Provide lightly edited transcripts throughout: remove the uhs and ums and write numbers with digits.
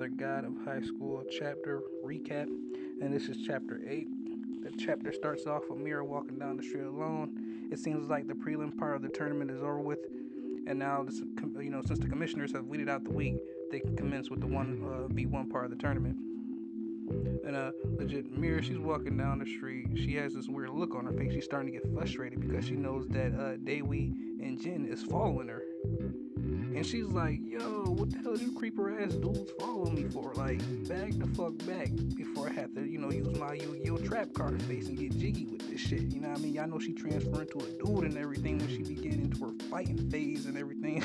another God of High School chapter recap, and this is chapter 8. The chapter starts off with Mira walking down the street alone. It seems like the prelim part of the tournament is over with, and now, since the commissioners have weeded out the weak, they can commence with the 1v1 part of the tournament. And legit, Mira, she's walking down the street. She has this weird look on her face. She's starting to get frustrated because she knows that Daewee and Jin is following her. And she's like, yo, what the hell are you creeper ass dudes following me for? Like, back the fuck back before I have to, use my Yu-Gi-Oh trap card face and get jiggy with this shit. You know what I mean? Y'all know she transferred into a dude and everything when she began into her fighting phase and everything.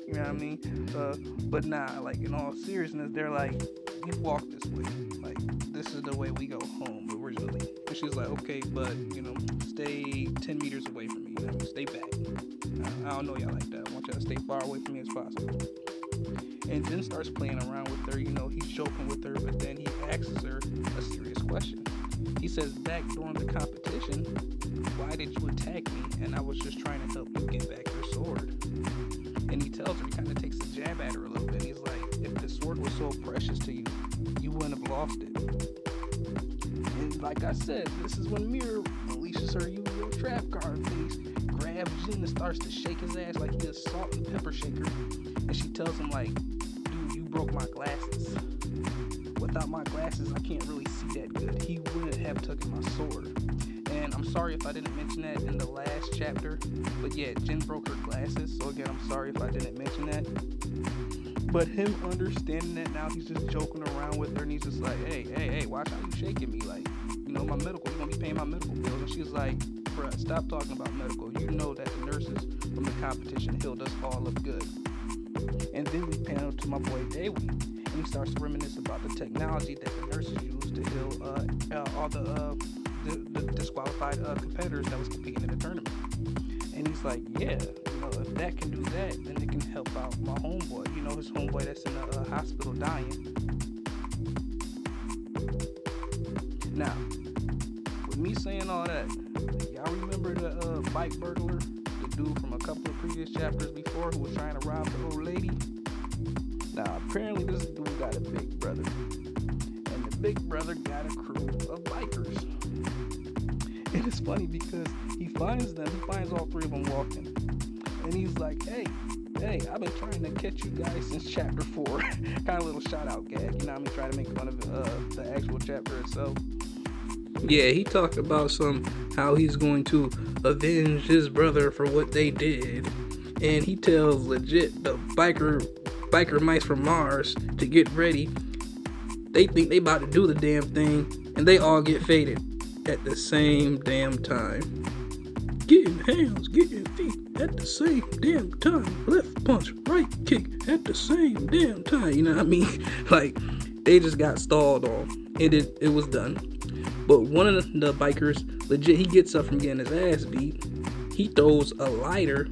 You know what I mean? But nah, like, in all seriousness, they're like, we walk this way. Like, this is the way we go home originally. And she's like, okay, but, stay 10 meters away from me. Stay back. I don't know y'all like that. I want y'all to stay far away from me as possible. And Jin starts playing around with her. He's joking with her, but then he asks her a serious question. He says, back during the competition, why did you attack me? And I was just trying to help you get back your sword. And he tells her, he kind of takes a jab at her a little bit. He's like, if the sword was so precious to you, you wouldn't have lost it. And like I said, this is when Mira unleashes her Yu-Gi-Oh trap card face, grabs Jin and starts to shake his ass like he's a salt and pepper shaker. And she tells him like, dude, you broke my glasses. Without my glasses, I can't really see that good. He wouldn't have taken my sword. And I'm sorry if I didn't mention that in the last chapter. But yeah, Jin broke her glasses. So again, I'm sorry if I didn't mention that. But him understanding that now, he's just joking around with her. And he's just like, hey, watch how you shaking me. Like, my medical, you're going to be paying my medical bills. And she's like, bruh, stop talking about medical. You know that the nurses from the competition healed us all up good. And then we panel to my boy Daewee, and he starts to reminisce about the technology that the nurses used to heal all the disqualified competitors that was competing in the tournament. And he's like, yeah, if that can do that, then it can help out my homeboy. His homeboy that's in the hospital dying. Now, with me saying all that, y'all remember the bike burglar? The dude from a couple of previous chapters before who was trying to rob the old lady? Now, apparently this dude got a big brother. And the big brother got a crew of bikers. And it's funny because he finds all three of them walking. And he's like, hey, I've been trying to catch you guys since chapter 4. Kind of a little shout out gag, trying to make fun of the actual chapter itself. Yeah, he talked about how he's going to avenge his brother for what they did. And he tells legit the biker mice from Mars to get ready. They think they about to do the damn thing, and they all get faded at the same damn time. Getting hands, getting feet at the same damn time. Left punch, right kick at the same damn time. You know what I mean? Like, they just got stalled on. It was done. But one of the bikers, legit, he gets up from getting his ass beat. He throws a lighter.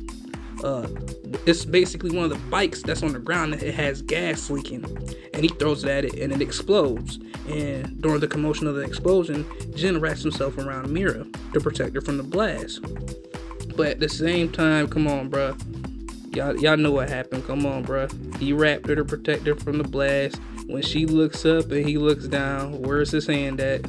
It's basically one of the bikes that's on the ground that it has gas leaking. And he throws it at it and it explodes. And during the commotion of the explosion, Jin wraps himself around Mira to protect her from the blast. But at the same time, come on, bruh. Y'all know what happened. Come on, bruh. He wrapped her to protect her from the blast. When she looks up and he looks down, where's his hand at?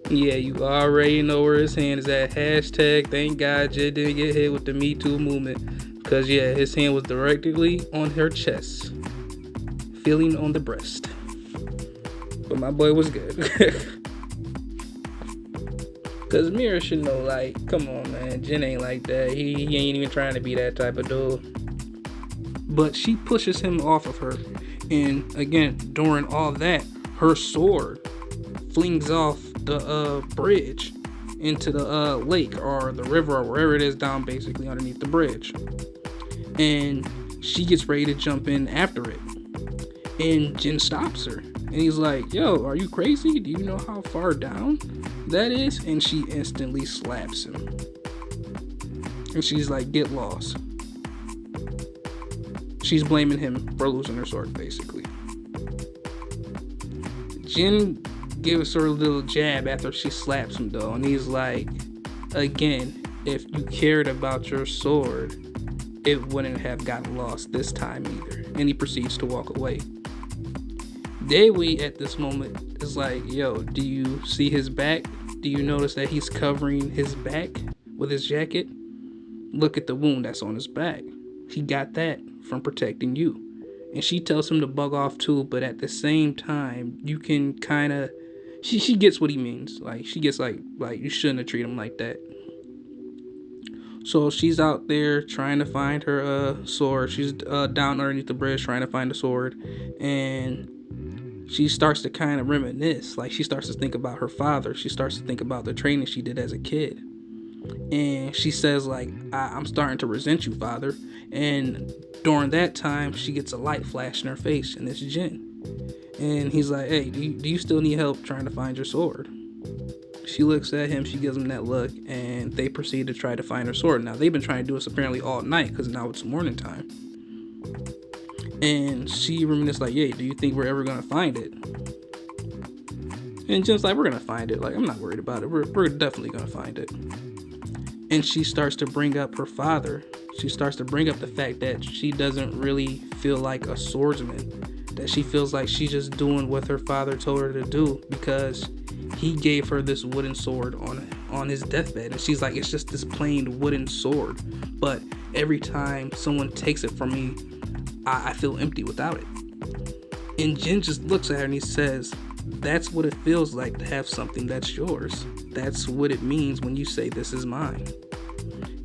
Yeah, you already know where his hand is at. Hashtag thank God Jid didn't get hit with the Me Too movement. Because, yeah, his hand was directly on her chest. Feeling on the breast. But my boy was good. Because Mira should know, like, come on, man. Jin ain't like that. He ain't even trying to be that type of dude. But she pushes him off of her. And, again, during all that, her sword flings off the bridge into the lake or the river or wherever it is down basically underneath the bridge. And she gets ready to jump in after it. And Jin stops her. And he's like, yo, are you crazy? Do you know how far down that is? And she instantly slaps him. And she's like, get lost. She's blaming him for losing her sword, basically. Jin gives her a little jab after she slaps him, though. And he's like, again, if you cared about your sword, it wouldn't have gotten lost this time either. And he proceeds to walk away. Daewee at this moment is like, yo, do you see his back? Do you notice that he's covering his back with his jacket? Look at the wound that's on his back. He got that from protecting you. And she tells him to bug off too, but at the same time, you can kind of, she gets what he means. Like, she gets like you shouldn't have treated him like that. So she's out there trying to find her sword. She's down underneath the bridge trying to find the sword, and she starts to kind of reminisce. Like, she starts to think about her father. She starts to think about the training she did as a kid. And she says, like, I'm starting to resent you, father. And during that time, she gets a light flash in her face, and it's Jin. And he's like, hey, do you still need help trying to find your sword? She looks at him, she gives him that look, and they proceed to try to find her sword. Now, they've been trying to do this apparently all night, because now it's morning time. And she reminisces like, yeah, do you think we're ever going to find it? And Jin's like, we're going to find it. Like, I'm not worried about it. We're definitely going to find it. And she starts to bring up her father. She starts to bring up the fact that she doesn't really feel like a swordsman. That she feels like she's just doing what her father told her to do because he gave her this wooden sword on his deathbed. And she's like, it's just this plain wooden sword. But every time someone takes it from me, I feel empty without it. And Jin just looks at her and he says, that's what it feels like to have something that's yours. That's what it means when you say this is mine.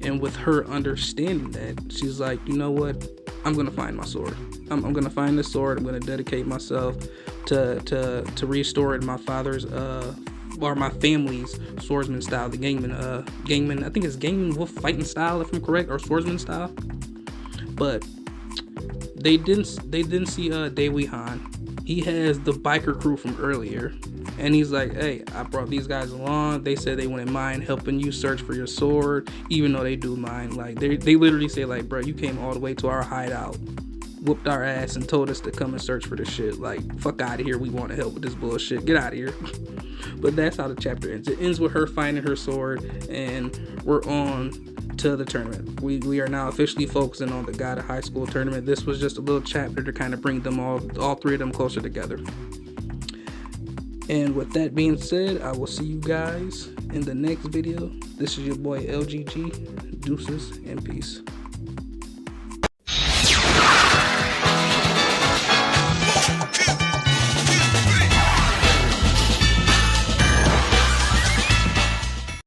And with her understanding that, she's like, you know what? I'm going to find my sword. I'm going to find this sword. I'm going to dedicate myself to restore it my father's or my family's swordsman style, the gangman, I think it's gangman wolf fighting style if I'm correct, or swordsman style. But they didn't see Daewee Han. He has the biker crew from earlier, and he's like, hey, I brought these guys along. They said they wouldn't mind helping you search for your sword, even though they do mind. Like, they literally say, like, bro, you came all the way to our hideout, whooped our ass, and told us to come and search for this shit. Like, fuck out of here. We want to help with this bullshit. Get out of here. But that's how the chapter ends. It ends with her finding her sword, and we're on to the tournament. We are now officially focusing on the God of High School tournament. This was just a little chapter to kind of bring them all three of them closer together. And with that being said, I will see you guys in the next video. This is your boy LGG. Deuces and peace.